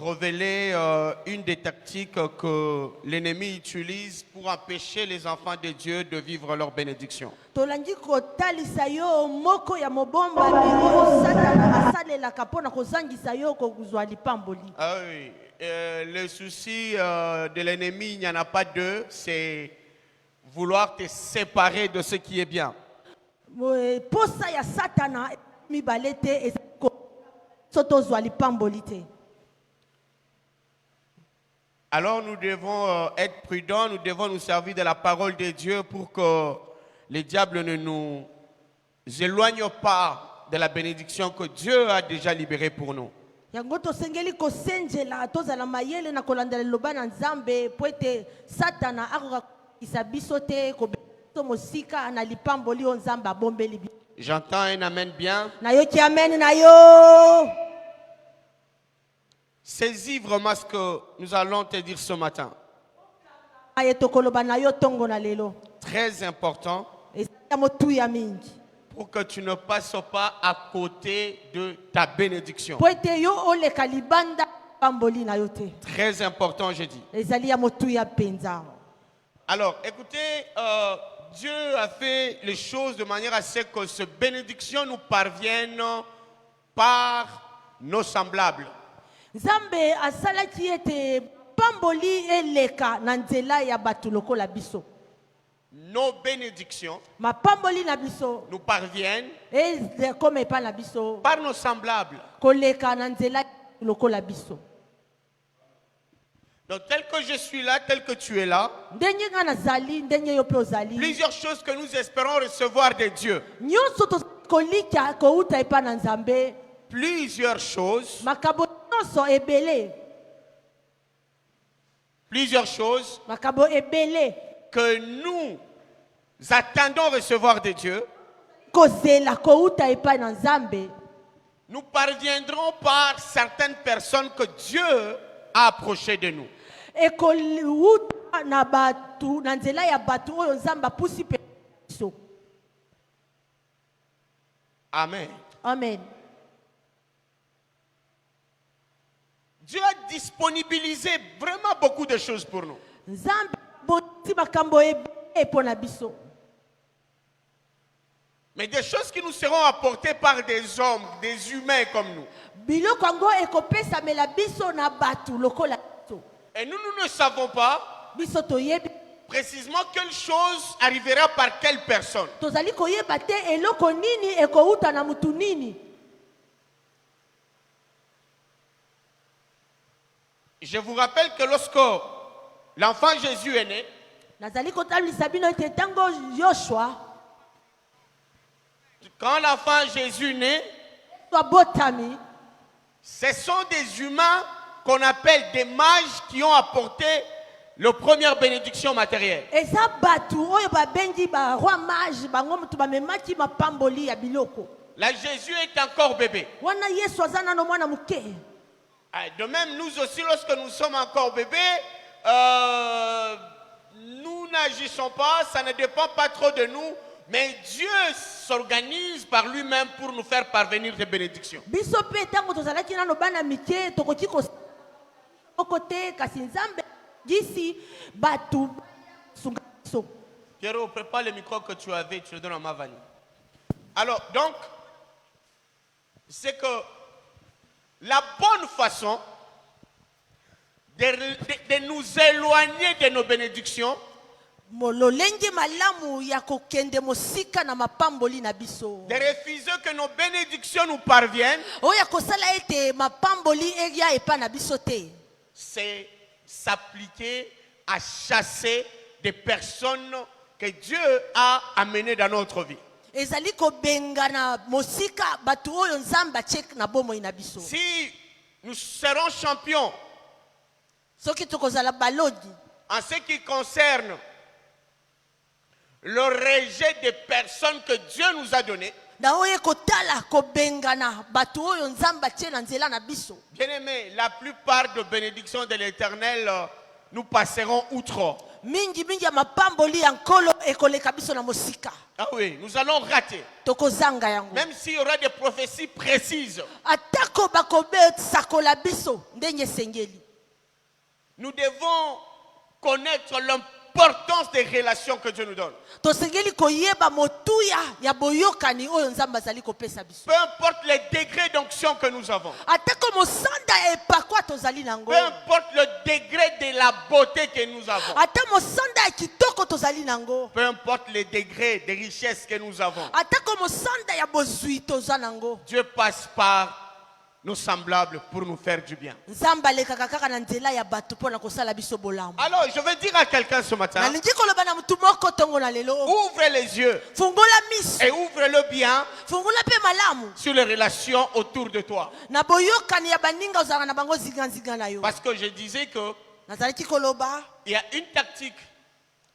révéler une des tactiques que l'ennemi utilise pour empêcher les enfants de Dieu de vivre leur bénédiction. Tolandi kotalisa yo moko ya mobomba oyo Satana asalelaka mpona kozangisa yo kozwa lipamboli. Ah oui, le souci de l'ennemi, il n'y en a pas deux, c'est vouloir te séparer de ce qui est bien. Posa ya Satana mibalete sotozwa lipamboli te. Alors nous devons être prudents, nous devons nous servir de la parole de Dieu pour que les diables ne nous éloignent pas de la bénédiction que Dieu a déjà libérée pour nous. Yango tosengeli kosenjela tozala mayele na kolandela liloba na Nzambe po ete Satana akokisa biso te kobeso mosika na lipamboli oyo Nzambe abombeli biso. J'entends un amen bien. Nayoki amen na yo. Saisis vraiment ce que nous allons te dire ce matin. Très important pour que tu ne passes pas à côté de ta bénédiction. Très important, je dis. Alors, écoutez, Dieu a fait les choses de manière à ce que ces bénédictions nous parviennent par nos semblables. Nzambe asalaki ete pamboli eleka na nzela ya batu lokola biso. Nos bénédictions ma pamboli na biso nous parviennent comme pas na biso par nos semblables. Koleka na nzela lokola biso. Donc tel que je suis là, tel que tu es là, plusieurs choses que nous espérons recevoir de Dieu. Plusieurs choses. Plusieurs choses que nous attendons recevoir de Dieu. Nous parviendrons par certaines personnes que Dieu a approchées de nous. Amen. Amen. Dieu a disponibilisé vraiment beaucoup de choses pour nous. Mais des choses qui nous seront apportées par des hommes, des humains comme nous. Et nous ne savons pas précisément quelle chose arrivera par quelle personne. Je vous rappelle que lorsque l'enfant Jésus est né, quand l'enfant Jésus est né, ce sont des humains qu'on appelle des mages qui ont apporté la première bénédiction matérielle. Là, Jésus est encore bébé. De même, nous aussi, lorsque nous sommes encore bébés, nous n'agissons pas, ça ne dépend pas trop de nous, mais Dieu s'organise par lui-même pour nous faire parvenir des bénédictions. Pierrot, prépare le micro que tu avais, tu le donnes à ma vanille. Alors, donc, c'est que la bonne façon de nous éloigner de nos bénédictions, de refuser que nos bénédictions nous parviennent, c'est s'appliquer à chasser des personnes que Dieu a amenées dans notre vie. Si nous serons champions en ce qui concerne le rejet des personnes que Dieu nous a données, bien aimé, la plupart des bénédictions de l'Éternel, nous passerons outre. Ah oui, nous allons rater. tokozanga yango. Même s'il y aura des prophéties précises, Atako bakobesakola biso ndenge esengeli. nous devons connaître l'importance des relations que Dieu nous donne. Tosengeli koyeba motuya ya boyokani oyo Nzambe azali kopesa biso. Peu importe les degrés d'onction que nous avons. Atako mosanda epakwa tozali nango. Peu importe le degré de la beauté que nous avons. Ata mosanda ya kitoko tozali nango. Peu importe les degrés de richesse que nous avons. Atako mosanda ya bozwi toza nango. Dieu passe par nos semblables pour nous faire du bien. Nzambe alekaka kaka na nzela ya bato pona kosala biso bolamu. Alors, je veux dire à quelqu'un ce matin, Nalingi koloba na mutu moko tongo na lelo. ouvre les yeux Fungola miso. et ouvre-le bien Fungola pe malamu. sur les relations autour de toi. Na boyokani ya baninga ozala na bango zinga na yo. Parce que je disais que Nazalaki koloba. il y a une tactique.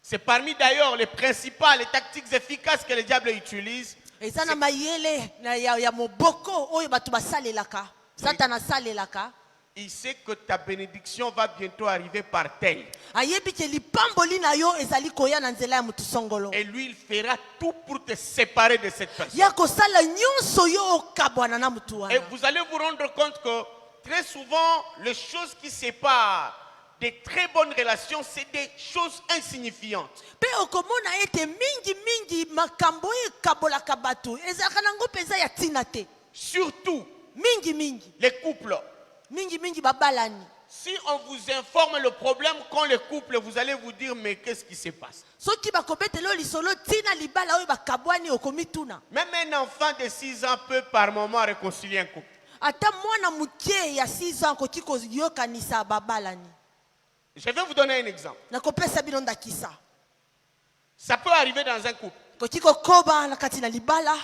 C'est parmi d'ailleurs les principales, les tactiques efficaces que le diable utilise. Eza na mayele na ya moboko oyo bato basalelaka. Satana salelaka. Il sait que ta bénédiction va bientôt arriver par tel. Ayebi ke lipamboli na yo ezali koya na nzela ya mutu songolo. Et lui, il fera tout pour te séparer de cette personne. Ya kosala nyonso yo okabwana na mutu wana. Et vous allez vous rendre compte que très souvent, les choses qui séparent des très bonnes relations, c'est des choses insignifiantes. Pe okomona ete mingi makambo ekabolaka bato ezalaka nango peza ya tina te. Surtout Mingi les couples. mingi babalani. Si on vous informe le problème quand le couple, vous allez vous dire mais qu'est-ce qui se passe? Soki bakobetelo lisolo tina libala oyo bakabwani okomituna. Même un enfant de 6 ans peut par moment réconcilier un couple. Ata mwana muke ya 6 ans koki koyokanisa babalani. Je vais vous donner un exemple. Nakopesa bino ndakisa. Ça peut arriver dans un couple. Koki kokoba na kati na libala.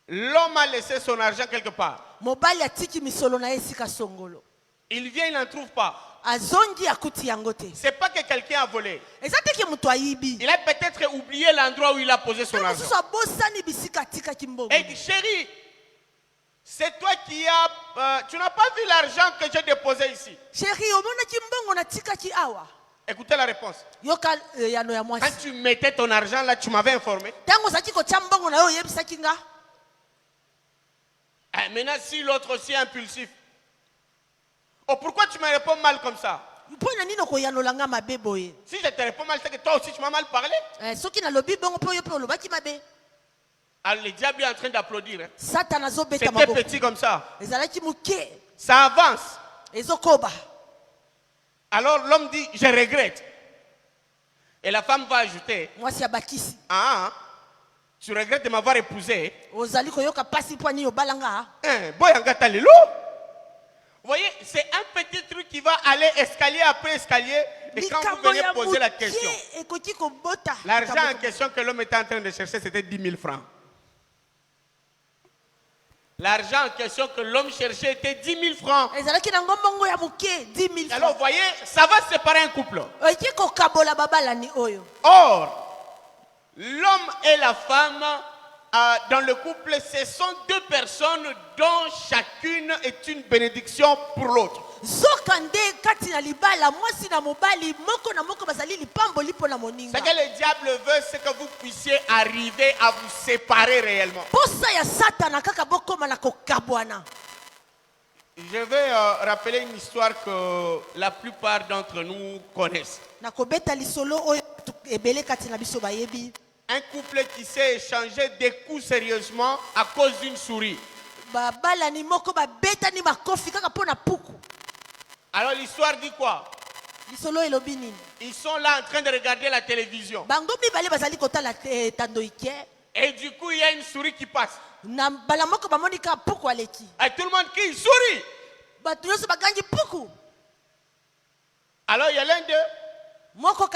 L'homme a laissé son argent quelque part. Mobali atiki misolo na esika songolo. Il vient, il n'en trouve pas. Azongi akuti yango te. C'est pas que quelqu'un a volé. Eza te ke mutu ayibi. Il a peut-être oublié l'endroit où il a posé son argent. Mosusu abosani bisika tika kimbongo. Et il dit, chérie, c'est toi qui as... tu n'as pas vu l'argent que j'ai déposé ici. Chérie, omona kimbongo na tika ki awa. Écoutez la réponse. Yoka yano ya mwasi. Quand tu mettais ton argent là, tu m'avais informé. Tango zaki ko chambongo na yo yebisaki nga. Maintenant, si l'autre aussi est impulsif. Oh, pourquoi tu me réponds mal comme ça? Mpona nino ko yano langa mabe boye. Si je te réponds mal, c'est que toi aussi tu m'as mal parlé. Soki na lobi bongo po yo pe olobaki mabe. Alors le diable est en train d'applaudir. Hein. Satana zo beta C'était maboko. petit comme ça. Ezalaki muke. Ça avance. Ezokoba. Alors l'homme dit, je regrette. Et la femme va ajouter, Mwasi abakisi. ah, tu regrettes de m'avoir épousé. Ozali koyoka pasi po ni obalanga. Boyangata lelo. Vous voyez, c'est un petit truc qui va aller escalier après escalier. Et quand vous venez poser la question, l'argent en question que l'homme était en train de chercher, c'était 10 000 francs. L'argent en question que l'homme cherchait était 10 000 francs. Alors vous voyez, ça va séparer un couple. Or, l'homme et la femme, dans le couple, ce sont deux personnes dont chacune est une bénédiction pour l'autre. Ce que le diable veut, c'est que vous puissiez arriver à vous séparer réellement. Je vais rappeler une histoire que la plupart d'entre nous connaissent. Un couple qui s'est échangé des coups sérieusement à cause d'une souris. Alors l'histoire dit quoi? Ils sont là en train de regarder la télévision. Et du coup, il y a une souris qui passe. Et tout le monde crie, souris! Alors il y a l'un d'eux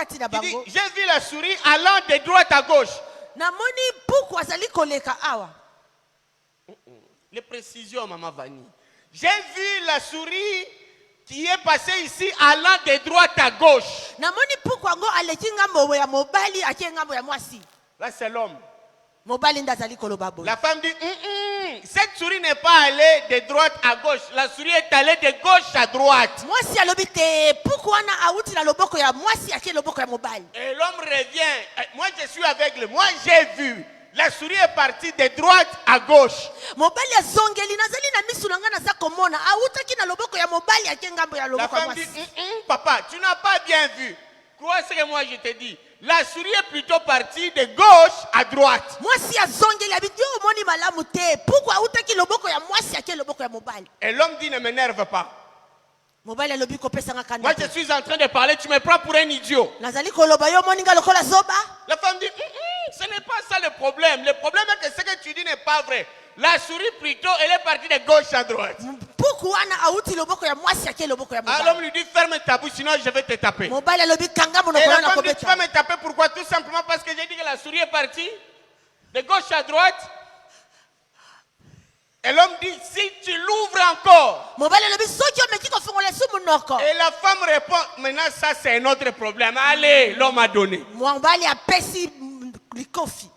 qui dit, j'ai vu la souris allant de droite à gauche. Les précisions, Maman Vanny. J'ai vu la souris qui est passée ici allant de droite à gauche. Là, c'est l'homme. La femme dit, Cette souris n'est pas allée de droite à gauche. La souris est allée de gauche à droite. mwasi alobi te puku wana auti na loboko ya mwasi ake loboko ya mobali. Et l'homme revient. Moi, je suis aveugle. Moi, j'ai vu. La souris est partie de droite à gauche. Mobali azongeli nazali na misu na nga naza komona autaki na loboko ya mobali ake ngambo ya La loboko ya femme dit, mwasi. papa, tu n'as pas bien vu. Crois ce que moi je te dis. La souris est plutôt partie de gauche à droite. Mwasi azongeli abidi omoni malamu te puku autaki loboko ya mwasi ake loboko ya mobali. Et l'homme dit, ne m'énerve pas. Mobali alobi kopesanga Moi, kanda je suis en train de parler, tu me prends pour un idiot. nazali koloba yo omoni nga lokola zoba. La femme dit, ce n'est pas ça le problème. Le problème est que ce que tu dis n'est pas vrai. La souris plutôt, elle est partie de gauche à droite. puku wana auti loboko ya mwasi ake loboko ya Alors mobali. l'homme lui dit, ferme ta bouche, sinon je vais te taper. Mobali alobi kanga Et monoko la na femme dit, tu vas kobeta. me taper pourquoi? Tout simplement parce que j'ai dit que la souris est partie de gauche à droite. Et l'homme dit, si tu l'ouvres encore. Mobali alobi soki omeki kofungola su monoko. Et la femme répond, maintenant ça c'est un autre problème. Allez, l'homme a donné. Mobali apesi likofi.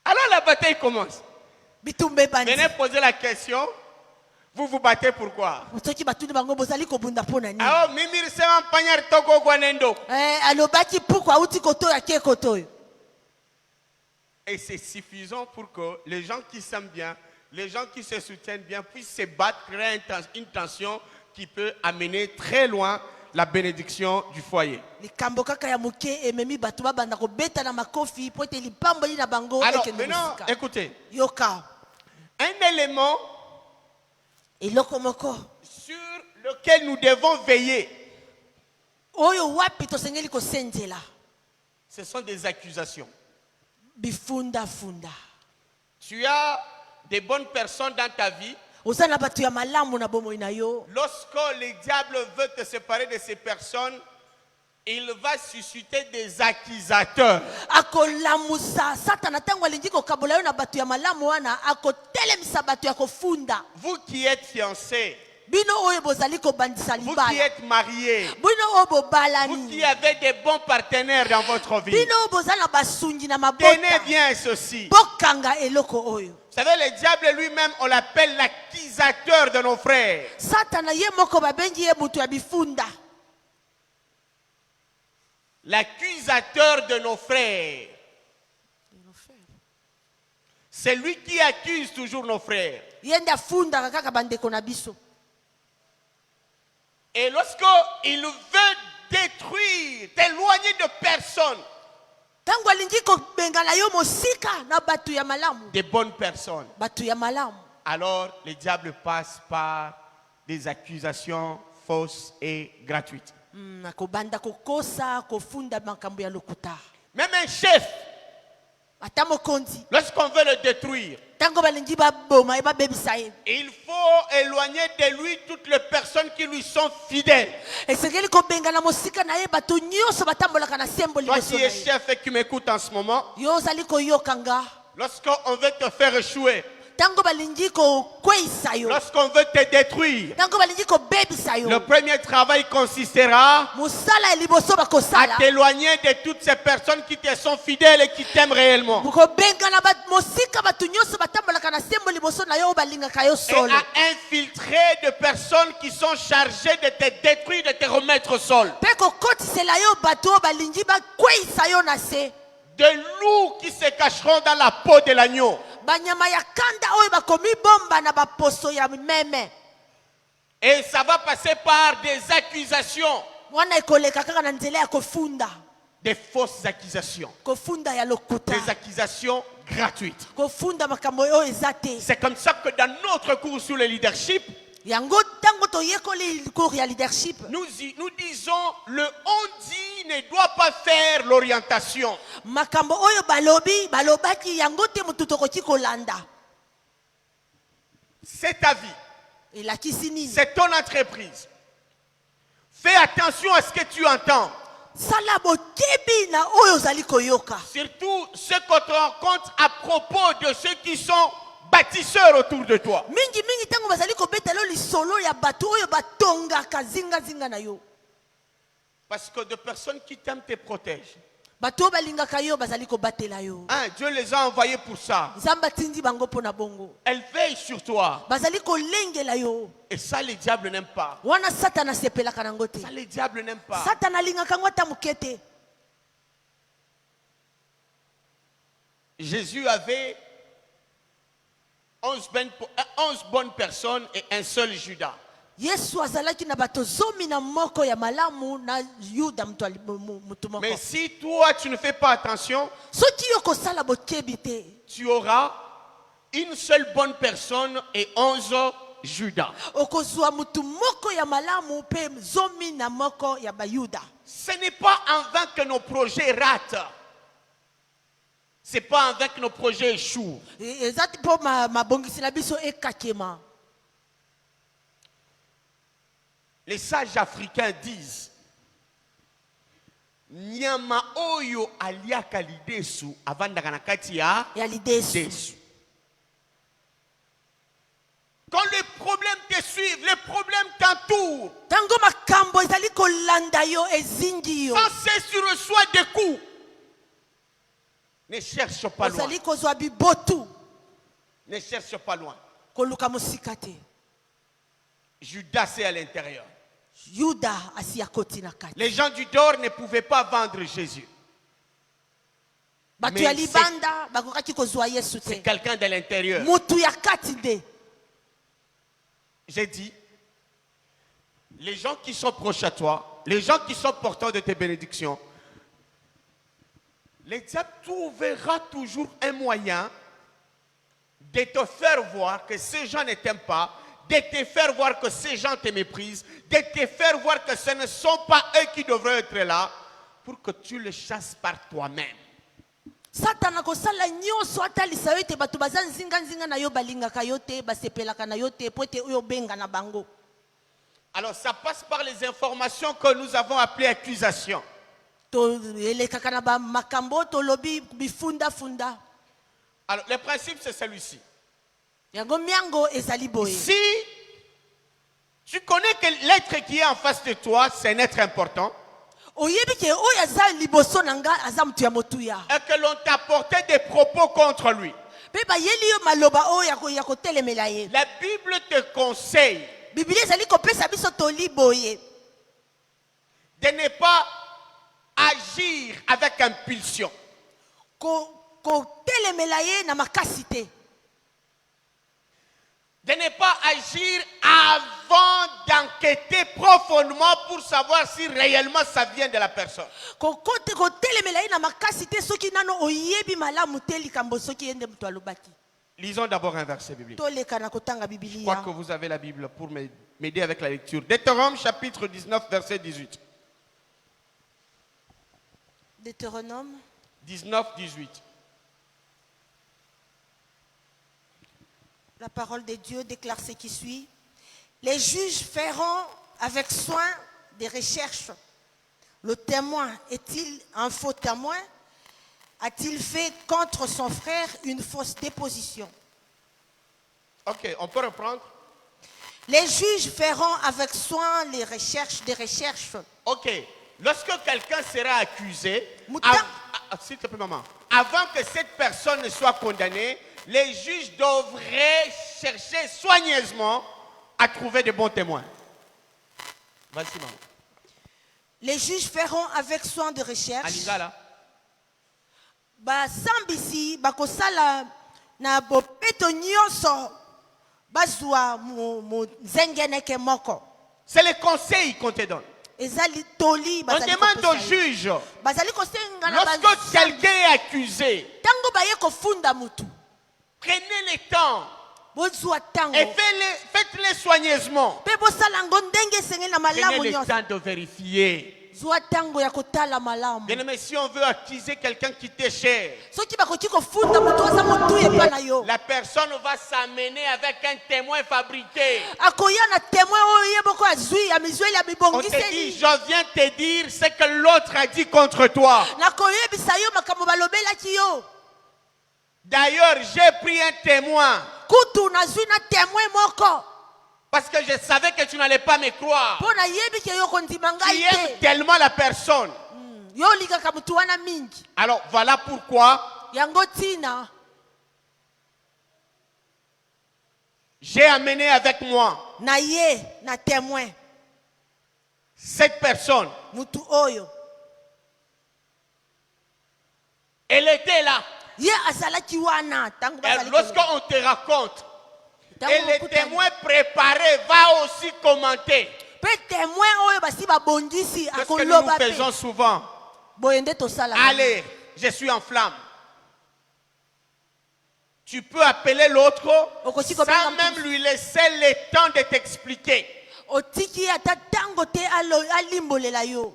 Alors la bataille commence. Bitumbe bandi. Venez poser la question. Vous vous battez pourquoi? soki batuni bango bozali kobunda mpona nini. Alors, mimir sema mpanyar toko kwa nendo. Alobaki puku auti kotoyo ake kotoyo. Et c'est suffisant pour que les gens qui s'aiment bien, les gens qui se soutiennent bien puissent se battre, créer une tension qui peut amener très loin la bénédiction du foyer. Likambo kaka ya muke ememi bato babanda kobeta na makofi po ete lipambo li na bango Alors ekende maintenant, mosika. écoutez, Yoka. un élément Eloko moko. sur lequel nous devons veiller, Oyo wapi tosengeli kosenzela. ce sont des accusations. Bifunda funda. Tu as des bonnes personnes dans ta vie. Oza na bato ya malamu na bomoi na yo. Lorsque le diable veut te séparer de ces personnes, il va susciter des accusateurs. Akolamusa satana tango alingi kokabola yo na bato ya malamu wana akotelemisa bato ya kofunda. Vous qui êtes fiancés, Bino oyo bozali kobandisa vous qui libala. êtes mariés, Bino oyo vous bobalani. qui avez des bons partenaires dans votre vie, Bino oyo bozali na basungi na tenez mabota. bien ceci. Bokanga eloko oyo. Vous savez, le diable lui-même, on l'appelle l'accusateur de nos frères. Satana ye moko babengi ye mutu ya bifunda. L'accusateur de nos frères. C'est lui qui accuse toujours nos frères. Yende afunda kaka bandeko na biso. Et lorsqu'il veut détruire, t'éloigner de personnes, Tango alingi kobengana yo mosika na batu ya malamu. des bonnes personnes, Batu ya malamu. alors le diable passe par des accusations fausses et gratuites. Kobanda kokosa kofunda makambo ya lokuta. Même un chef, Ata mokonzi. lorsqu'on veut le détruire, Tango balingi baboma eba bebisa ye. il faut éloigner de lui toutes les personnes qui lui sont fidèles. Esengeli kobengana mosika na ye batu nyonso batambolaka na sembo Toi liboso qui na es ye. chef et qui m'écoute en ce moment, Yo ozali koyokanga. lorsqu'on veut te faire échouer, Tango balingi kokweisa yo. lorsqu'on veut te détruire, Tango balingi kobebisa yo. le premier travail consistera Musala ya liboso à bakosala. t'éloigner de toutes ces personnes qui te sont fidèles et qui t'aiment réellement. Kobengana mosika batu nyonso batambolaka na sembo liboso na yo balingaka yo Et solo. à infiltrer de personnes qui sont chargées de te détruire, de te remettre au sol. Pe kokotisela yo bato oyo balingi bakweisa yo na se. Des loups qui se cacheront dans la peau de l'agneau. Banyama ya kanda oyo bakomi bomba na baposo ya meme. Et ça va passer par des accusations, Wana ekoleka kaka na nzela ya kofunda. des fausses accusations, Kofunda ya lokuta. des accusations gratuites. Kofunda makambo oyo eza te. C'est comme ça que dans notre cours sur le leadership, Yango tango toyekoli cours ya leadership. nous disons le on dit ne doit pas faire l'orientation. Makambo oyo balobaki yango te mutu tokoki kolanda. C'est ta vie, Elakisi nini? c'est ton entreprise. Fais attention à ce que tu entends. Sala bokebi na oyo ozali koyoka. Surtout ce qu'on te rencontre à propos de ceux qui sont bâtisseurs autour de toi. Mingi tango bazali kobetela lisolo ya bato oyo batongaka zinga na yo. Parce que des personnes qui t'aiment te protègent. bato oyo balingaka yo bazali kobatela yo. Hein, Dieu les a envoyés pour ça. Nzambe atindi bango mpo na bongo. Elle veille sur toi. Bazali kolengela yo. Et ça, les diables n'aiment pas. Wana Satana asepelaka nango te. Ça, les diables n'aiment pas. Satana alingaka ngo ata moke te. Jésus avait 11 bonnes personnes et un seul Judas. Yesu azalaki na bato 11 ya malamu na Yuda mutu moko. Mais si toi, tu ne fais pas attention, Soki yo kosala bokebi te, tu auras une seule bonne personne et 11 Judas. okozwa mutu moko ya malamu pe 11 ya bayuda. Ce n'est pas en vain que nos projets ratent. Ce n'est pas en vain que nos projets échouent. Ezati po mabongisi na biso ekakema. Les sages africains disent Nyama oyo aliaka lidesu avandaka na kati ya lidesu. Quand les problèmes te suivent, les problèmes t'entourent, Tango makambo ezali kolanda yo ezingi yo. sans cesse tu reçois des coups. Ne cherche pas loin. Ozali kozwa bibotu Ne cherche pas loin. koluka musika te. Judas est à l'intérieur. Yuda asiya koti na kati. Les gens du dehors ne pouvaient pas vendre Jésus. Bato Mais ya libanda bakokaki kozwa Yesu C'est te. quelqu'un de l'intérieur. Mutu ya kati nde. J'ai dit, les gens qui sont proches à toi, les gens qui sont porteurs de tes bénédictions, le diable trouvera toujours un moyen de te faire voir que ces gens ne t'aiment pas, de te faire voir que ces gens te méprisent, de te faire voir que ce ne sont pas eux qui devraient être là, pour que tu les chasses par toi-même. Satana kosala nyonso atalisa yo ete bato baza nzinga na yo balingaka yo te basepelaka na yo te po ete oyo benga na bango. Alors ça passe par les informations que nous avons appelées accusations. To elekaka na ba makambo to lobi bifunda funda. Alors le principe c'est celui-ci. Yango miango ezali boye. Si tu connais que l'être qui est en face de toi, c'est un être important, Oyebi ke oyo aza liboso na nga aza mutu ya motuya. et que l'on t'apportait des propos contre lui, Pe bayeli yo maloba oyo ya kotelemela ye. la Bible te conseille Biblia ezali kopesa biso toli boye. de ne pas agir avec impulsion. Kotelemela ye na makasi te. De ne pas agir avant d'enquêter profondément pour savoir si réellement ça vient de la personne. Kotelemela ye na makasi te soki nano oyebi malamu te likambo soki yende mutu alobaki. Lisons d'abord un verset biblique. Toleka na kotanga Je crois Biblia. que vous avez la Bible pour m'aider avec la lecture. Deutéronome chapitre 19, verset 18. Deutéronome 19, 18. La parole de Dieu déclare ce qui suit. Les juges feront avec soin des recherches. Le témoin est-il un faux témoin? A-t-il fait contre son frère une fausse déposition? Ok, on peut reprendre. Les juges feront avec soin des recherches. Ok, lorsque quelqu'un sera accusé, Mouta- s'il te plaît maman, avant que cette personne ne soit condamnée, les juges devraient chercher soigneusement à trouver de bons témoins. Vas-y maman. Les juges feront avec soin de recherche. Alingala. Basambisi bakosala na bopeto nyonso bazwa mu zengeneke moko. C'est le conseil qu'on te donne. Ezali toli On bazali demande au kopesa yo. juge, Bazali kosenga na lorsque quelqu'un est accusé, tango baye kofunda mutu prenez le temps bozwa tango et faites-le soigneusement. pe bosala ngo ndenge esengeli na malamu Prenez le nyonso. temps de vérifier. Zwa tango ya kotala malamu. Bien aimé, si on veut accuser quelqu'un qui t'est cher, Soki bakoki kofunda mutu aza motu epa na yo. la personne va s'amener avec un témoin fabriqué. Akoya na témoin oyo yeboko azwi ya mizweli ya On te dit, mibongiseli. je viens te dire ce que l'autre a dit contre toi. Na koyebisa yo makambo balobelaki yo. D'ailleurs, j'ai pris un témoin Kutu nazwi na témoin moko. parce que je savais que tu n'allais pas me croire. Po na yebi ke yo kondima Tu ngai aimes te. tellement la personne. yo olingaka mutu wana mingi. Alors voilà pourquoi Yango tina j'ai amené avec moi na ye na témoin cette personne. mutu oyo. Elle était là. Ye azalaki wana tango Et bazali lorsqu'on te raconte, Tango et les bakutani. témoins préparés va aussi commenter. Pe témoin oyo basi babondisi C'est ce que nous akoloba faisons pe. souvent. Boye nde tosala. Allez, je suis en flamme. Tu peux appeler l'autre Okosi sans kobenga même mtu- lui laisser le temps de t'expliquer. Otiki ata tango te alimbolela yo.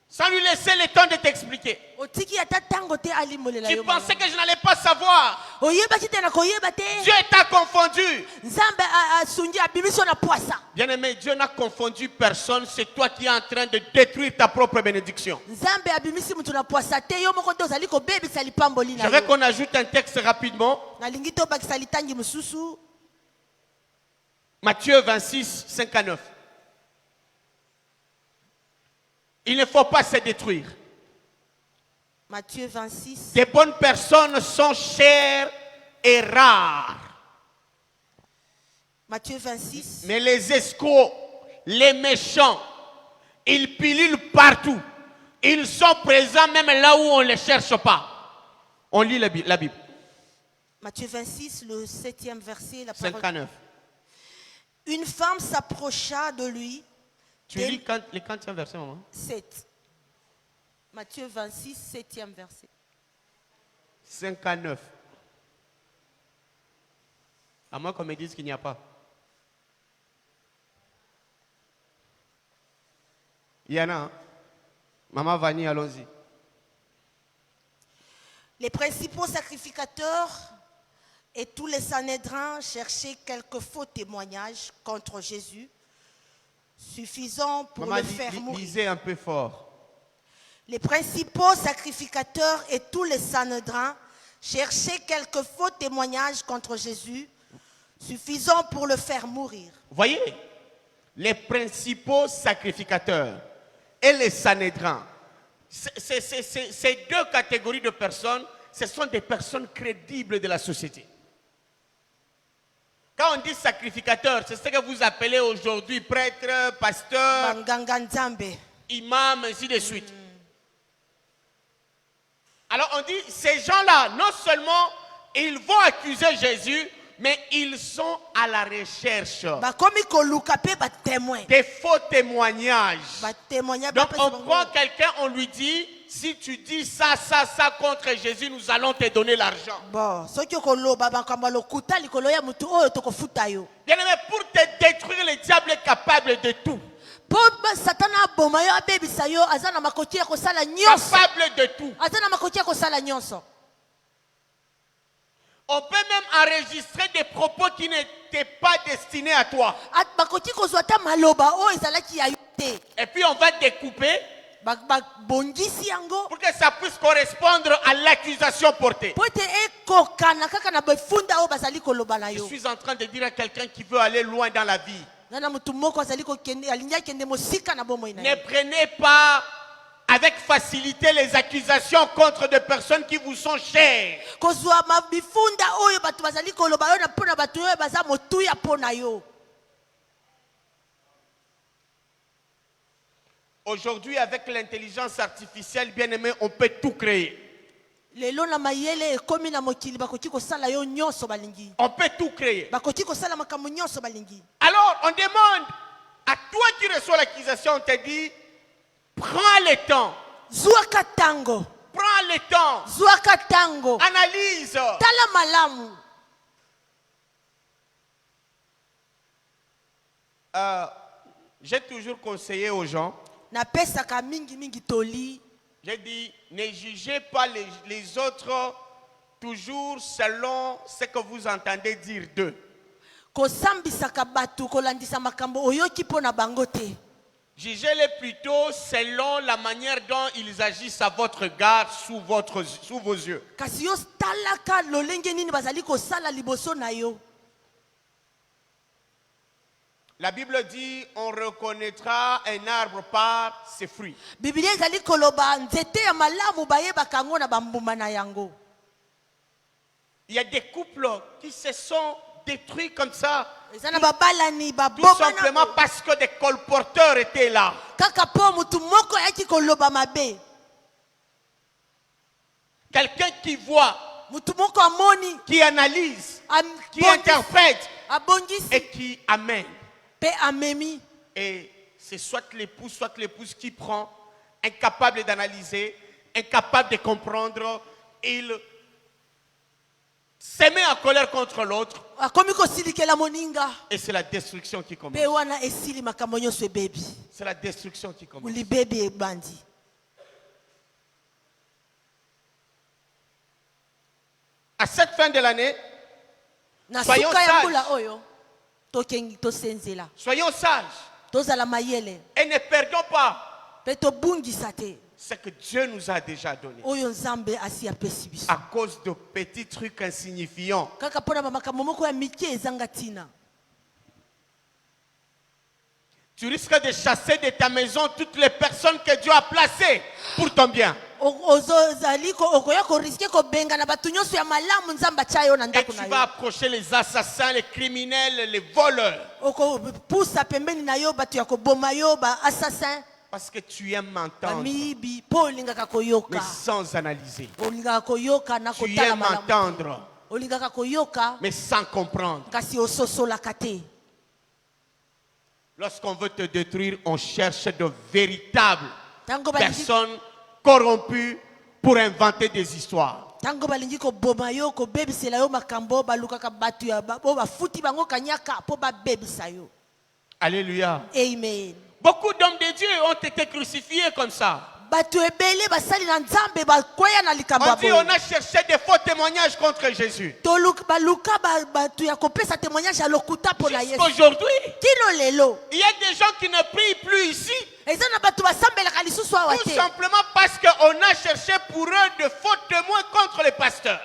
Sans lui laisser le temps de t'expliquer. Otiki ata tango te alimbolela Tu yo. pensais que je n'allais pas savoir. Oyebaki te na koyeba te. Dieu t'a confondu. Nzambe asungi abimiso na poisa. Bien-aimé, Dieu n'a confondu personne. C'est toi qui es en train de détruire ta propre bénédiction. Nzambe abimisi mutu na poisa te yo moko nde ozali kobebisa lipamboli na Je veux yo. qu'on ajoute un texte rapidement. Nalingi tobakisa litangi mosusu. Matthieu 26, 59. Il ne faut pas se détruire. Matthieu 26. Des bonnes personnes sont chères et rares. Matthieu 26. Mais les escrocs, les méchants, ils pilulent partout. Ils sont présents même là où on ne les cherche pas. On lit la Bible. Matthieu 26, le 7e verset. La parole. 59. Une femme s'approcha de lui. Tu lis le 40e verset, maman? 7. Matthieu 26, 7e verset. 59. À moins qu'on me dise qu'il n'y a pas. Il y en a. Hein? Maman Vanny, allons-y. Les principaux sacrificateurs et tous les Sanhédrins cherchaient quelques faux témoignages contre Jésus, suffisants pour Maman, le faire mourir. lisez un peu fort. Les principaux sacrificateurs et tous les Sanhédrins cherchaient quelques faux témoignages contre Jésus, suffisants pour le faire mourir. Voyez, les principaux sacrificateurs et les Sanhédrins, ces deux catégories de personnes, ce sont des personnes crédibles de la société. Quand on dit sacrificateur, c'est ce que vous appelez aujourd'hui prêtre, pasteur, Banganga Nzambe. imam, ainsi de suite. Alors on dit, ces gens-là, non seulement ils vont accuser Jésus, mais ils sont à la recherche Bakomi koluka pe ba témoin. des faux témoignages. Ba témoigner Donc on prend quelqu'un, on lui dit, si tu dis ça contre Jésus, nous allons te donner l'argent. Bon, soki koloba bakamba lokuta likolo ya mutu oyo tokofuta yo. Bien-aimé, pour te détruire, le diable est capable de tout. Po satana boma yo abebisa yo azana makoti ya kosala nyonso. Capable de tout. Azana makoti ya kosala nyonso. On peut même enregistrer des propos qui n'étaient pas destinés à toi. At bakoti kozwa ta maloba o ezalaki ya yo te. Et puis on va découper Bongisi yango. pour que ça puisse correspondre à l'accusation portée. Po te ekokana kaka na befunda o bazali koloba na Je yo. suis en train de dire à quelqu'un qui veut aller loin dans la vie. Nana mutu moko azali kokende alingi akende mosika na bomoi na Ne yo. prenez pas avec facilité les accusations contre des personnes qui vous sont chères. Kozwa mabifunda oyo batu bazali koloba yo na pona batu oyo baza motuya pona yo. Aujourd'hui, avec l'intelligence artificielle, bien aimé, on peut tout créer. Lelo na mayele ekomi na mokili bakoki kosala yo nyonso balingi. On peut tout créer. Bakoki kosala makambo nyonso balingi. Alors, on demande à toi qui reçois l'accusation, on te dit, prends le temps. Zwaka tango. Prends le temps. Zwaka tango. Analyse. Tala malamu. J'ai toujours conseillé aux gens, Na pesaka mingi mingi toli. j'ai dit, ne jugez pas les autres toujours selon ce que vous entendez dire d'eux. Kosambisaka batu kolandisa makambo oyoki pona bango te. Jugez-les plutôt selon la manière dont ils agissent à votre regard, sous vos yeux. Kasi yo talaka lolenge nini bazali kosala liboso na yo. La Bible dit on reconnaîtra un arbre par ses fruits. Biblia ezali koloba nzete ya malamu bayebaka yango na bambuma na yango. Il y a des couples qui se sont détruits comme ça. Ezana babalani Tout baboma simplement parce que des colporteurs étaient là. kaka po mutu moko yaki koloba mabe. Quelqu'un qui voit, Mutu moko amoni qui analyse, qui interprète abongisi et qui amène. pe amemi. Et c'est soit l'épouse qui prend, incapable d'analyser, incapable de comprendre. Il se met en colère contre l'autre. Akomi kosilikela moninga. Et c'est la destruction qui commence. Pe wana esili makambo nyonso ebebi. C'est la destruction qui commence. Ulibebi ebandi. À cette fin de l'année, Na soyons suka ya sages. mbula oyo tokengi tosenzela. Soyons sages Tozala mayele. et ne perdons pas Pe tobungisa te. ce que Dieu nous a déjà donné. Oyo nzambe asi apesi biso. À cause de petits trucs insignifiants. Kaka pona makambo moko ya mike ezanga tina. Tu risques de chasser de ta maison toutes les personnes que Dieu a placées pour ton bien. Ozozali ko okoya ko riske ko benga na batu nyonso ya malamu nzambe achayo na Et ndako tu na vas yo. approcher les assassins, les criminels, les voleurs. Oko pusa pembeni na yo batu ya ko boma yo ba assassin. Parce que tu aimes m'entendre, Amibi po lingaka koyoka. mais sans analyser. Olingaka koyoka na Tu kotala aimes malamu. m'entendre, Olingaka koyoka mais sans comprendre. kasi ososolaka te. Lorsqu'on veut te détruire, on cherche de véritables Tango balingi personnes corrompues pour inventer des histoires. tango balingi ko boma yo ko bebisela yo makambo balukaka batu ya bo bafuti bango kanyaka po ba bebisa yo. Alléluia. Amen. Beaucoup d'hommes de Dieu ont été crucifiés comme ça. Batu ebele basali na nzambe bakwea na likambo On dit boye. on a cherché des faux témoignages contre Jésus. Baluka batu ya kopesa témoignage ya lokuta po na Yesu. Jusqu'aujourd'hui, Kino lelo. il y a des gens qui ne prient plus ici. Eza na batu basambelaka lisusu awa Tout te. simplement parce qu'on a cherché pour eux de faux témoins contre les pasteurs.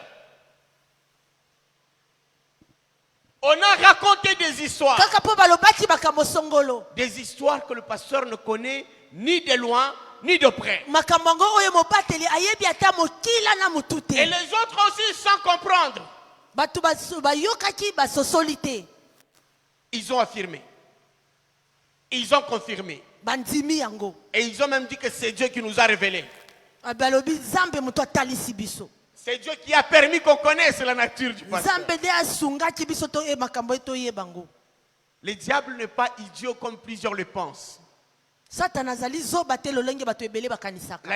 On a raconté des histoires. Kaka po balobaki makambo songolo. Des histoires que le pasteur ne connaît ni de loin ni de près. Makambo ngo oyo mobateli ayebi ata mokila na mutu te. Et les autres aussi sans comprendre. Batu bayokaki basosoli te. Ils ont affirmé. Ils ont confirmé. Bandimi yango. Et ils ont même dit que c'est Dieu qui nous a révélé. Balobi nzambe mutu atalisi biso. C'est Dieu qui a permis qu'on connaisse la nature du pasteur. Nzambe de asungaki biso to e makambo to yebango. Le diable n'est pas idiot comme plusieurs le pensent. Satan azali zoba te lolenge bato ebele bakanisaka.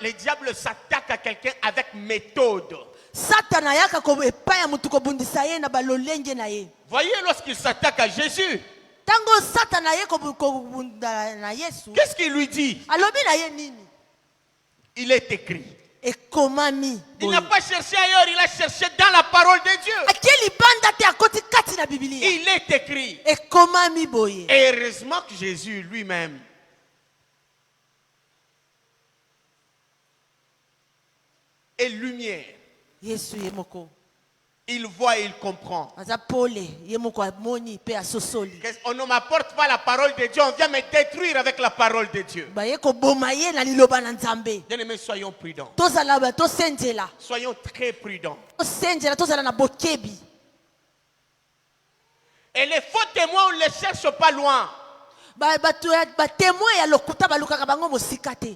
Le diable s'attaque à quelqu'un avec méthode. Satan ayaka ko epaya mutu ko bundisa ye na balolenge na ye. Voyez, lorsqu'il s'attaque à Jésus, Tango Satan aye ko bunda na Yesu. qu'est-ce qu'il lui dit? Alobi na ye nini? Il est écrit. Ekomami. Il n'a pas cherché ailleurs, il a cherché dans la parole de Dieu. Akeli banda te akoti kati na Biblia. Il est écrit. Ekomami boye. Et heureusement que Jésus lui-même est lumière. Yesu yemoko. Il voit et il comprend. Aza pole yemoko amoni pe asosoli. On ne m'apporte pas la parole de Dieu, on vient me détruire avec la parole de Dieu. Baye ko boma ye na liloba na Nzambe. Bien-aimés, soyons prudents. Tozala ba to senjela. Soyons très prudents. To senjela tozala na bokebi. Et les faux témoins, on ne les cherche pas loin. Ba témoin ya lokuta balukaka bango mosika te.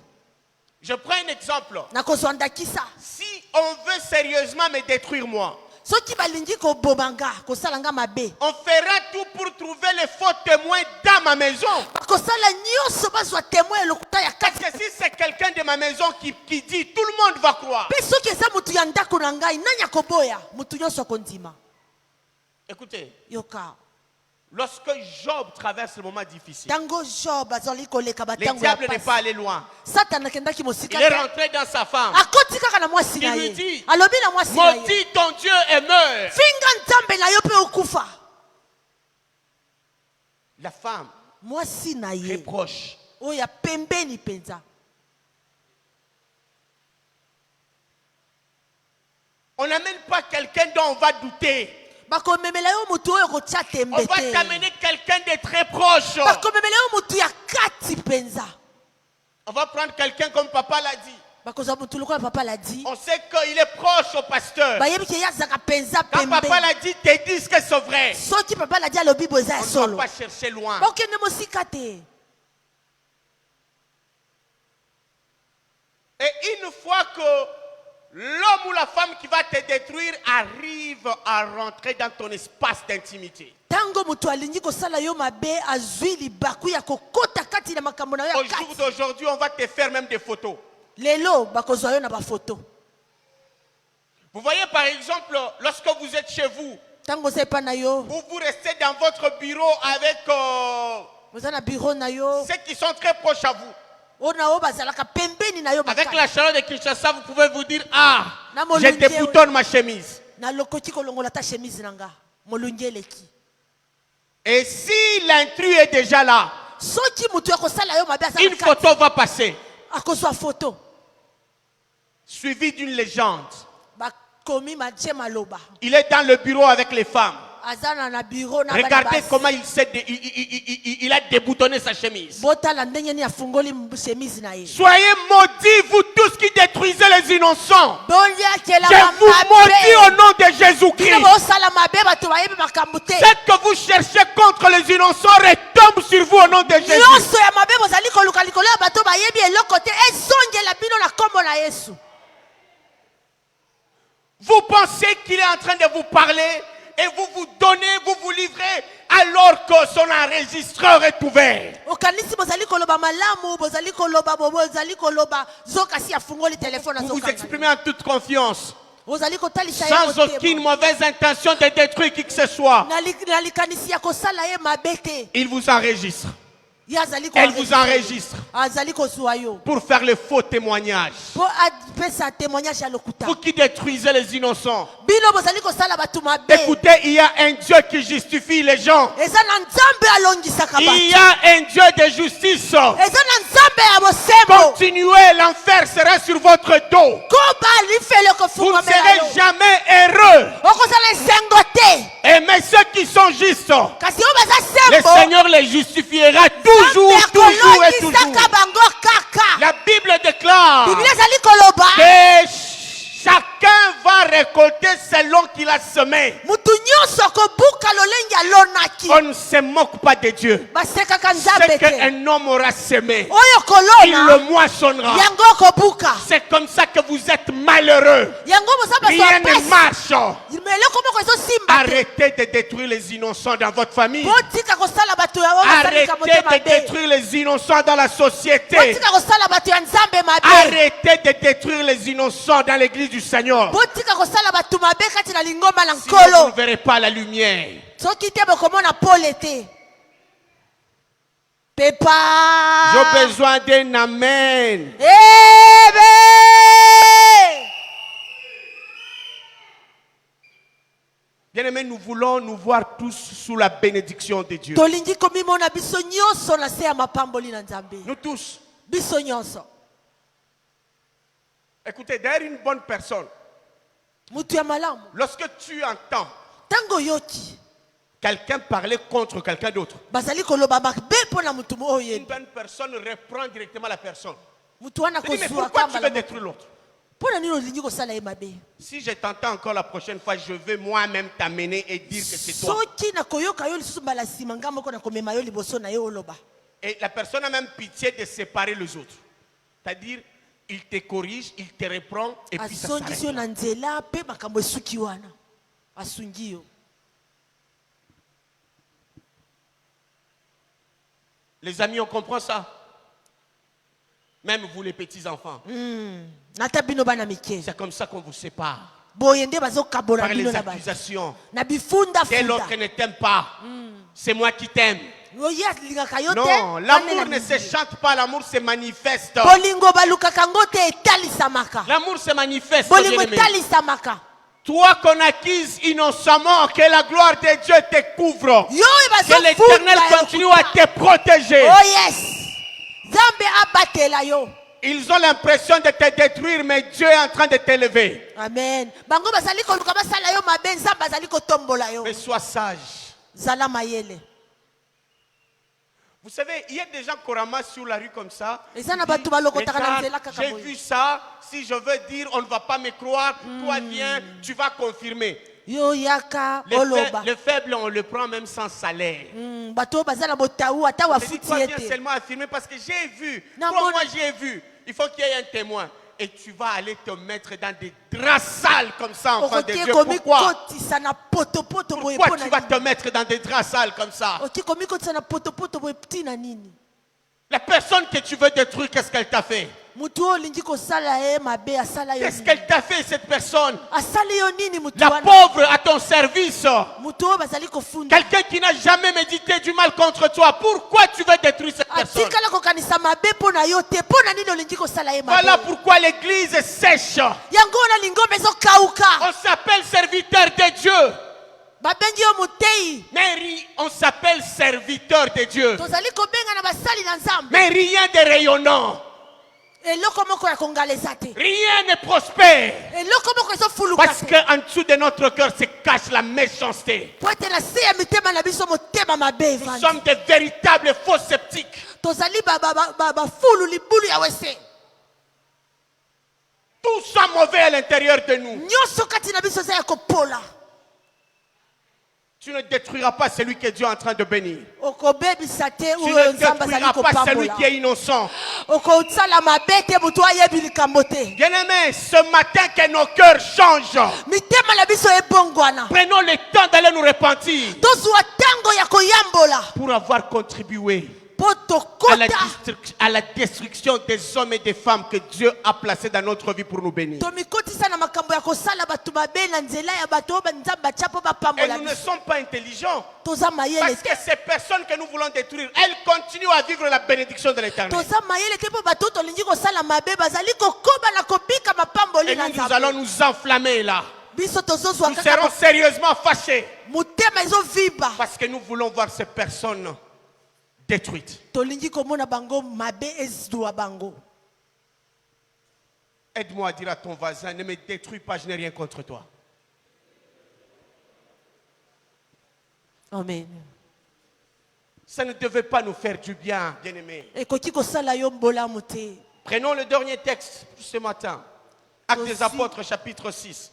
Je prends un exemple. Na kozwandakisa. Si on veut sérieusement me détruire moi, Soki balingi ko bomanga ko salanga mabe. on fera tout pour trouver les faux témoins dans ma maison. Ko sala nyonso bazwa témoin lokuta ya Parce kati. que si c'est quelqu'un de ma maison qui dit, tout le monde va croire. Pe soki eza mutu ya ndako na ngai nanya koboya mutu nyonso kondima. Écoutez, Yoka. lorsque Job traverse le moment difficile, Tango Job azali koleka le batango ya diable n'est pasi. pas allé loin. Satan akendaki mosika Il est te. rentré dans sa femme. Akoti kaka na mwasi na Il lui ye. dit, Alobi na mwasi na ye. maudit ton Dieu et meurt. Finga nzambe na yo pe okufa. La femme Mwasi na ye. reproche. Oya pembeni penza. On n'amène pas quelqu'un dont on va douter. bakomemela yo mutu oyo kotya tembe On va te. t'amener quelqu'un de très proche. Bakomemela yo mutu ya kati penza. On va prendre quelqu'un comme papa l'a dit. Bakozwa mutu lokola papa l'a dit. On sait qu'il est proche au pasteur. Bayebi ke yazaka penza Quand pembe. papa l'a dit, te disent que c'est vrai. Soki papa l'a dit alobi boza ya On ne solo. va pas chercher loin. Bakende mosika te. Et une fois que l'homme ou la femme qui va te détruire arrive à rentrer dans ton espace d'intimité. Tango mutu alingi kosala yo mabe azwi libaku ya kokota kati na makambo na yo Au ya jour kati. d'aujourd'hui, on va te faire même des photos. Lelo bakozwa yo na ba photo. Vous voyez par exemple, lorsque vous êtes chez vous, Tango sepa na yo. ou vous restez dans votre bureau avec Boza na bureau na yo. ceux qui sont très proches à vous. Ona o bazalaka pembeni na yo Avec makasi. la chaleur de Kinshasa, vous pouvez vous dire, ah, Na je molunge déboutonne ma chemise. Na lokoti kolongola ta chemise nanga. Molunge eleki. Et si l'intrus est déjà là, Soki mutu ya kosala yo mabe azala une photo va passer, akozwa photo. suivie d'une légende. Bakomi matche maloba. Il est dans le bureau avec les femmes. Azana na bureau na Regardez comment il a déboutonné sa chemise. Botala ndenge ni afungoli chemise na ye. Soyez maudits, vous tous qui détruisez les innocents. Bolia kela Je vous maudis au nom de Jésus-Christ. osala mabe bato bayebi makambo te. Ce que vous cherchez contre les innocents retombe sur vous au nom de Jésus. Nyonso ya mabe bozali koluka likolo ya bato bayebi eloko te ezongela bino na kombo na Yesu. Vous pensez qu'il est en train de vous parler et vous vous donnez, vous vous livrez alors que son enregistreur est ouvert. Okanisi bozali koloba malamu, bozali koloba bobo, bozali koloba zokasi afungoli telefone Vous vous azokanga. exprimez en toute confiance, Bozali kotalisa ye sans motema. aucune mauvaise intention de détruire qui que ce soit. Na likanisi ya kosala ye mabe te. Il vous enregistre. Ye azali Elle vous enregistre azali kozwa yo. pour faire le faux témoignage. Po apesa témoignage ya lokuta. Vous qui détruisez les innocents. Bino bozali kosala bato mabe. Écoutez, il y a un Dieu qui justifie les gens. Eza na nzambe alongisaka Il y bato. a un Dieu de justice. Eza na nzambe ya bosembo. Continuez, l'enfer sera sur votre dos. Koba lifele Vous ne kofungwa serez mela yo. jamais heureux. Okozala esengo te. Aimez ceux qui sont justes. Kasi oyo baza Le sembo. Seigneur les justifiera toujours, Nzambe toujours et akolongisaka toujours. bango kaka. La Bible déclare Biblia ezali koloba. que chacun va récolter selon qu'il a semé. Mutu nyonso akobuka lolenge alonaki. On ne se moque pas de Dieu. Basekaka Ce nzambe te. qu'un homme aura semé, Oyo il le kolona. moissonnera. Yango okobuka. C'est comme ça que vous êtes malheureux. Yango boza bato Rien ne apesi. marche. Meloko moko ezosimba te. Arrêtez de détruire les innocents dans votre famille. Botika kosala bato ya oyo basalika Arrêtez motema de te. détruire les innocents dans la société. Botika kosala bato ya nzambe mabe. Arrêtez de détruire les innocents dans l'église du Seigneur. Botika kosala bato mabe kati na lingomba na Sinon, vous ne nkolo. verrez pas la lumière. Soki te bokomona pole te. Pepa. J'ai besoin d'un amen. Ebe. Bien-aimés, nous voulons nous voir tous sous la bénédiction de Dieu. Tolingi komimona biso nyonso na se ya mapamboli na nzambe. Nous tous. Biso nyonso. Écoutez, derrière une bonne personne, Mutu ya malamu. lorsque tu entends Tango yoki. quelqu'un parler contre quelqu'un d'autre, Bazali koloba mabe pona mutu mo une oyo. bonne personne reprend directement la personne. Mutu wana Elle dit, mais kozwa pourquoi tu kamba. veux détruire l'autre? Pona nini olingi kosala ye mabe. Si je t'entends encore la prochaine fois, je vais moi-même t'amener et dire que c'est toi. Soki na koyoka yo lisusu mbala sima ngambo ko na komema yo liboso na yo oloba. Et la personne a même pitié de séparer les autres. C'est-à-dire, il te corrige, il te reprend et puis ça Asongi s'arrête yo là. na nzela pe makambo esuki wana. Asungi yo. Les amis, on comprend ça? Même vous les petits-enfants. Nata bino bana mike. C'est comme ça qu'on vous sépare. Boye nde bazokabola Par bino les na ba. accusations. Na bifunda Tel funda. autre ne t'aime pas. C'est moi qui t'aime. Oye lingaka yo te. Non, ane l'amour na ne se mingi. chante pas, l'amour se manifeste. Bolingo balukaka ngo te etalisamaka. L'amour se manifeste. Bolingo bien-aimé. etalisamaka. Toi qu'on accuse innocemment, que la gloire de Dieu te couvre. Yo Que l'Éternel continue à te protéger. Oh yes. Zambe abatela yo. Ils ont l'impression de te détruire, mais Dieu est en train de t'élever. Amen. Bango bazali koluka basala yo mabe nzambe bazali kotombola yo. Mais sois sage. Zala mayele. Vous savez, il y a des gens qu'on ramasse sur la rue comme ça. Et ça n'a Ils pas disent, tout mal au côté, regarde, là, kaka j'ai boy. vu ça. Si je veux dire, on ne va pas me croire. Toi, viens, tu vas confirmer. Yo yaka oloba. Le faible, on le prend même sans salaire. Bato bazala botaou ata wa C'est dit, futi toi, viens ete. seulement affirmer parce que j'ai vu. Non, Toi, mon- moi, j'ai vu. Il faut qu'il y ait un témoin. Et tu vas aller te mettre dans des draps sales comme ça, enfant de Okoki Dieu. komi Pourquoi? kotisa na poto poto boye Pourquoi pona tu vas nini? te mettre dans des draps sales comme ça? Okoki komi kotisa na poto poto boye tina nini? La personne que tu veux détruire, qu'est-ce qu'elle t'a fait? Mutu olingi kosala ye mabe asala yo. Qu'est-ce qu'elle t'a fait, cette personne? Asala yo nini mutu La wana? pauvre à ton service. Mutu oyo bazali kofunda. Quelqu'un qui n'a jamais médité du mal contre toi. Pourquoi tu veux détruire cette personne? Atikala kokanisa mabe pona yo te pona nini olingi kosala ye mabe? Voilà pourquoi l'église est sèche. Yango wana lingombe ezokauka. On s'appelle serviteur de Dieu. Babengi yo mutei. Mais on s'appelle serviteur de Dieu. Tozali kobenga na basali na nzambe. Mais rien de rayonnant. Eloko moko ya kongaleza te. Rien ne prospère. Eloko moko ezofuluka Parce te. qu'en dessous de notre cœur se cache la méchanceté. Po ete na se ya mitema na biso motema mabe Nous evandi. sommes de véritables faux sceptiques. Tozali bafulu libulu ya wese. Tout ça mauvais à l'intérieur de nous. Nyonso kati na biso eza ya kopola. Tu ne détruiras pas celui que Dieu est en train de bénir. Okobebisa te Tu oyo ne nzambe azali détruiras pas celui kopambola. qui est innocent. Okosala mabe te moto ayebi likambo te. Bien-aimés, ce matin que nos cœurs changent. Mitema na biso ebongwana. Prenons le temps d'aller nous repentir Tozwa tango ya koyambola. pour avoir contribué Po tokota. à la destruction des hommes et des femmes que Dieu a placés dans notre vie pour nous bénir. Tomikotisa na makambo ya kosala bato mabe na nzela ya bato oyo nzambe atya po Et bapambola nous ne biso. sommes pas intelligents. Toza mayele Parce te. que ces personnes que nous voulons détruire, elles continuent à vivre la bénédiction de l'Éternel. Toza mayele te po bato tolingi kosala mabe bazali kokoba na kobika mapamboli Et na nous allons nzambe. nous enflammer là. Biso tozozwa Nous kaka serons sérieusement fâchés. motema ezoviba. Parce que nous voulons voir ces personnes détruites. Tolingi komona bango mabe ezwa bango. Aide-moi à dire à ton voisin, ne me détruis pas, je n'ai rien contre toi. Amen. Ça ne devait pas nous faire du bien, bien-aimés. Ekoki kosala yo mbolamu te. Prenons le dernier texte ce matin. Actes des Aussi. Apôtres, chapitre 6.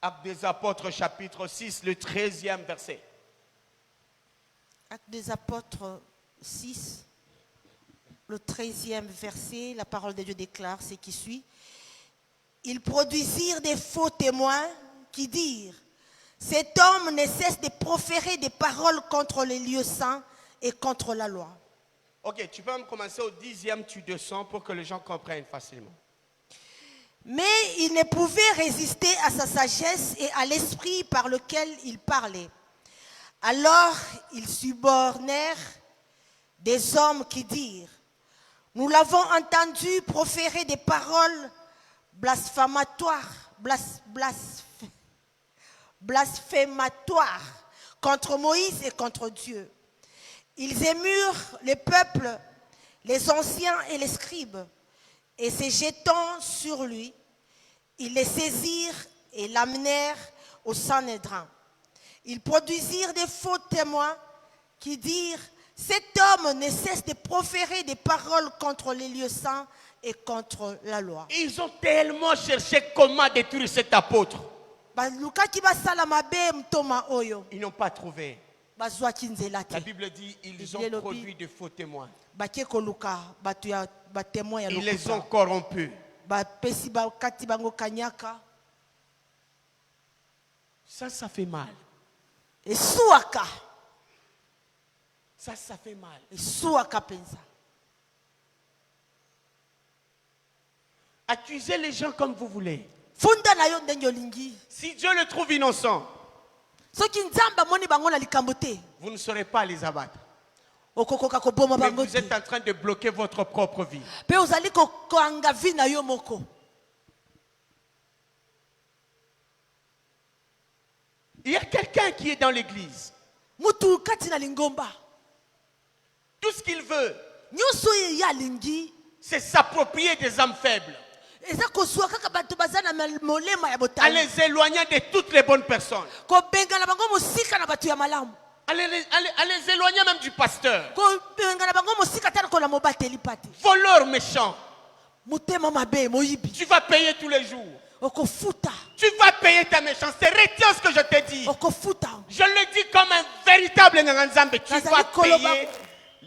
Actes des Apôtres, chapitre 6, le 13e verset. Actes des Apôtres 6, le 13e verset, la parole de Dieu déclare ce qui suit. Ils produisirent des faux témoins qui dirent, cet homme ne cesse de proférer des paroles contre les lieux saints et contre la loi. Ok, tu peux même commencer au 10e, tu descends pour que les gens comprennent facilement. Mais ils ne pouvaient résister à sa sagesse et à l'esprit par lequel il parlait. Alors ils subornèrent des hommes qui dirent, nous l'avons entendu proférer des paroles blasphématoires contre Moïse et contre Dieu. Ils émurent le peuple, les anciens et les scribes, et se jetant sur lui, ils le saisirent et l'amenèrent au Sanhédrin. Ils produisirent des faux témoins qui dirent, cet homme ne cesse de proférer des paroles contre les lieux saints et contre la loi. Ils ont tellement cherché comment détruire cet apôtre. Ils n'ont pas trouvé. La Bible dit ils ont produit de faux témoins. Ils les ont corrompus. Ça fait mal. Ça fait mal. Accusez les gens comme vous voulez. Si Dieu le trouve innocent, vous ne saurez pas les abattre. Mais vous êtes en train de bloquer votre propre vie. Il y a quelqu'un qui est dans l'église. Tout ce qu'il veut, nyonso oyo ye alingi c'est s'approprier des âmes faibles. eza kozwa kaka bato baza na molema ya En botali les éloignant de toutes les bonnes personnes. kobengana bango mosika na bato ya malamu En les éloignant même du pasteur. kobengana bango mosika tala kola mobateli pati Voleur méchant. motema mabe moyibi Tu vas payer tous les jours. okofuta Tu vas payer ta méchanceté. Retiens ce que je te dis. okofuta Je le dis comme un véritable Nganzambe. Tu Nazali vas koloba. payer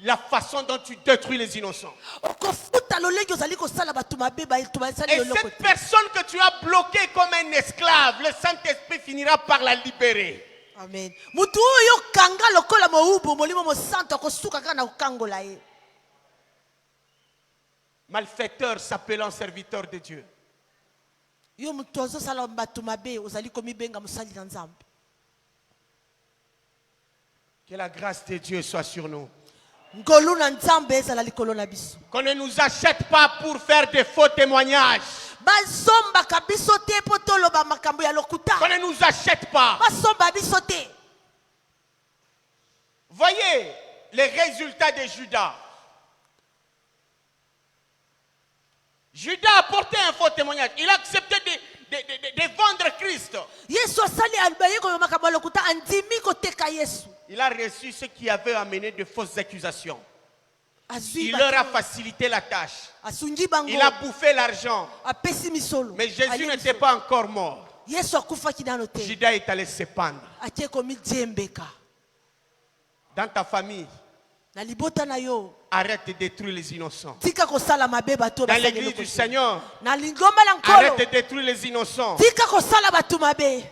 la façon dont tu détruis les innocents. okofuta lolenge ozali kosala bato mabe bato basali Et loloko cette te personne que tu as bloquée comme un esclave, le Saint-Esprit finira par la libérer. amen mutu oyo kanga lokola moubu molimo mosanto akosuka kaka na kokangola ye Malfaiteur s'appelant serviteur de Dieu. yo mutu azosala bato mabe ozali komibenga mosali na nzambe Que la grâce de Dieu soit sur nous. ngolu na nzambe ezala likolo na biso Qu'on ne nous achète pas pour faire des faux témoignages. bazombaka biso te mpo toloba makambo ya lokuta Qu'on ne nous achète pas. basomba biso te Voyez les résultats de Judas. Judas a porté un faux témoignage. Il a accepté de vendre Christ. yesu asali aye koyeba makambo ya lokuta andimi koteka yesu Il a reçu ceux qui avaient amené de fausses accusations. azwi Il leur a bato facilité la tâche. asungi bango Il a bouffé l'argent. apesi misolo Mais Jésus Alie n'était misolo. pas encore mort. yesu akufaki nano te Judas est allé se pendre. atie komijembeka Dans ta famille, na libota na yo arrête de détruire les innocents. tika kosala mabe bato Dans basali l'église eloko du te. Seigneur, na lingomba la arrête de nkolo détruire les innocents. tika kosala bato mabe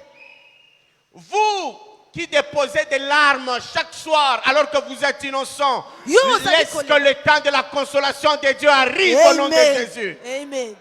Vous qui déposez des larmes chaque soir alors que vous êtes innocents, Yo, laisse Zali que le temps de la consolation de Dieu arrive au nom de Jésus. amen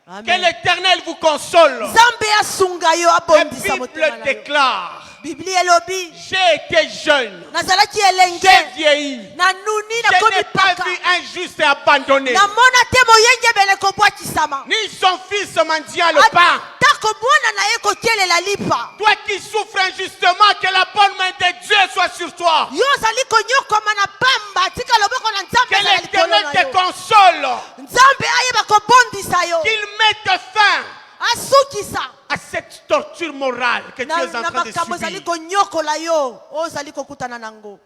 Que amen l'Éternel vous console. nzambe asunga yo La abondisa motema Bible na yo déclare, biblia elobi j'ai été jeune, nazalaki j'ai elenge vieilli, nanuni je nakomi n'ai pas paka vu un juste abandonné, namona te moyengebele kobwakisama ni son fils mendiant le pain. atako mwana na ye kotielela lipa Toi qui souffres injustement, que la bonne main de Dieu soit sur toi. yo ozali konyokoma na pamba tika loboko na nzambe Que ezala likolo l'Éternel na te yo console, nzambe ayeba kobondisa yo qu'il mette fin asukisa à cette torture morale que tu na es en na train de makambo ezali subir. konyokola yo oyo ozali kokutana nango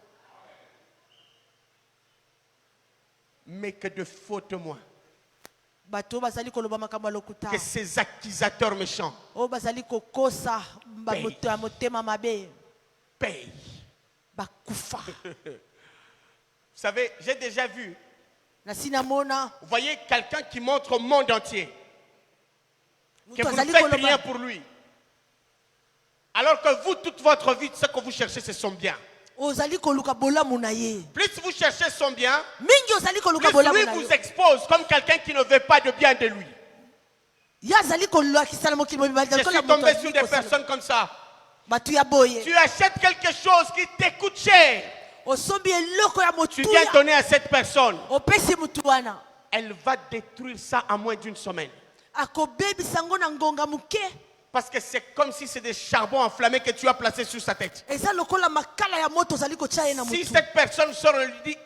Mais que de faux témoins, bato oyo bazali koloba makambo ya lokuta que ces accusateurs méchants oyo bazali kokosa Paye. bato ya motema mabe payent. bakufa Vous savez, j'ai déjà vu, nasi namona vous voyez quelqu'un qui montre au monde entier que moto vous ne azali faites rien koloba pour lui. Alors que vous, toute votre vie, ce que vous cherchez, c'est son bien. ozali koluka bolamu na ye Plus vous cherchez son bien, mingi ozali koluka plus bolamu lui na vous yo expose comme quelqu'un qui ne veut pas de bien de lui. ye azali kolakisa na mokili mobimba Je suis tombé sur des personnes comme ça. bato ya boye Tu achètes quelque chose qui te coûte cher. osombi eloko ya Tu viens motuya donner à cette personne. opesi mutu wana Elle va détruire ça en moins d'une semaine. akobebisa ngo na ngonga moke Parce que c'est comme si c'est des charbons enflammés que tu as placés sur sa tête. eza lokola makala ya moto ozali kotia ye na Si motu cette personne sort et lui dit,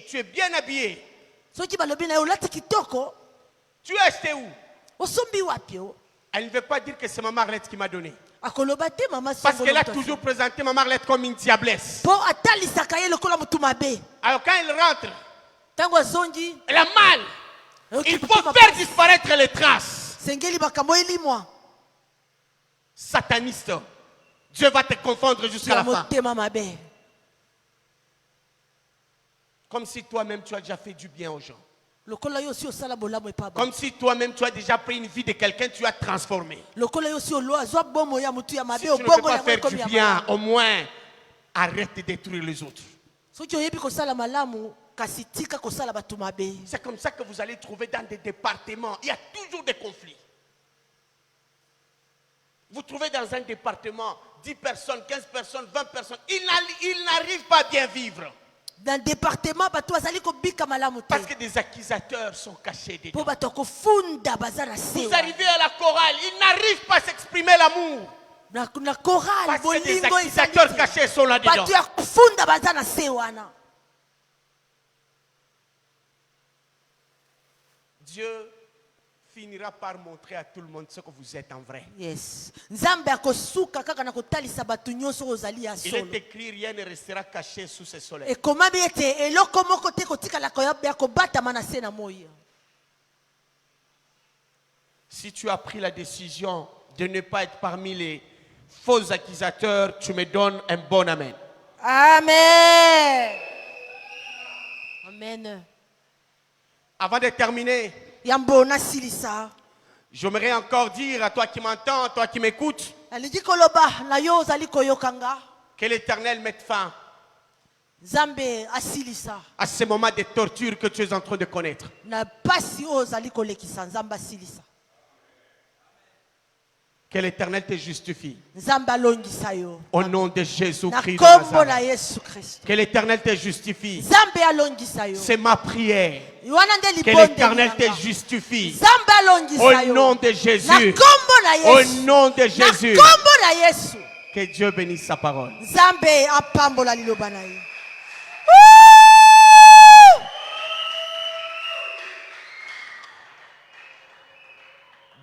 tu es bien habillé. soki balobi na ye olati kitoko Tu as acheté où? osombi wapi o Elle ne veut pas dire que c'est Maman Arlette qui m'a donné. akoloba te mama Parce qu'elle a toujours présenté Maman Arlette comme une diablesse. mpo atalisaka ye lokola motu mabe Alors quand elle rentre, ntango azongi elle a mal. Il faut faire disparaître les traces. sengeli makambo elimwa Sataniste. Dieu va te confondre jusqu'à ya la fin. motema mabe Comme si toi-même tu as déjà fait du bien aux gens. lokola yo osi osala bolamu epa ba Comme si toi-même tu as déjà pris une vie de quelqu'un, tu as transformé. lokola yo osi olo azwa bomo ya motu ya Si mabe tu ne peux obongo pas yango faire du ekomi ya bien, malamu au moins arrête de détruire les autres. soki oyebi kosala malamu kasi tika kosala bato mabe C'est comme ça que vous allez trouver dans des départements. Il y a toujours des conflits. Vous trouvez dans un département 10 personnes, 15 personnes, 20 personnes. Ils n'arrivent pas à bien vivre. dans département bato bazali kobika malamu te Parce que des accusateurs sont cachés mpo dedans. bato akofunda baza na se Vous arrivez à la chorale, ils n'arrivent pas à s'exprimer l'amour. na chorale Parce que des bolingo ezali accusateurs te cachés sont là-dedans. bato ya kofunda baza na se wana Dieu finira par montrer à tout le monde ce que vous êtes en vrai. Yes. Nzambe akosuka kaka na kotalisa batu nyonso ozali ya Il solo. est écrit, rien ne restera caché sous ce soleil. Et comment bien ete eloko moko te kotikala kobata manase na moya. Si tu as pris la décision de ne pas être parmi les faux accusateurs, tu me donnes un bon amen. Amen. Amen. Avant de terminer, Yambona silisa. j'aimerais encore dire à toi qui m'entends, toi qui m'écoutes, Alidi koloba na yo ozali koyokanga. que l'Éternel mette fin Nzambe asilisa. à ces moments de torture que tu es en train de connaître. Na pasi ozali kolekisa nzambe asilisa. Que l'Éternel te justifie. Nzambe alongisa yo. Au nom de Jésus-Christ de Na kombo na Nazareth. Yesu Christ. Que l'Éternel te justifie. Nzambe alongisa yo. C'est ma prière. Wana nde Que libonde l'Éternel te nanga. justifie. Nzambe alongisa yo. Au nom de Jésus. Na kombo na Au Yesu. nom de Na Jésus. kombo na Yesu. Que Dieu bénisse sa parole. Nzambe apambola liloba na ye.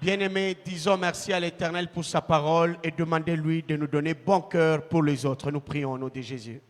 Bien-aimés, disons merci à l'Éternel pour sa parole et demandez-lui de nous donner bon cœur pour les autres. Nous prions au nom de Jésus.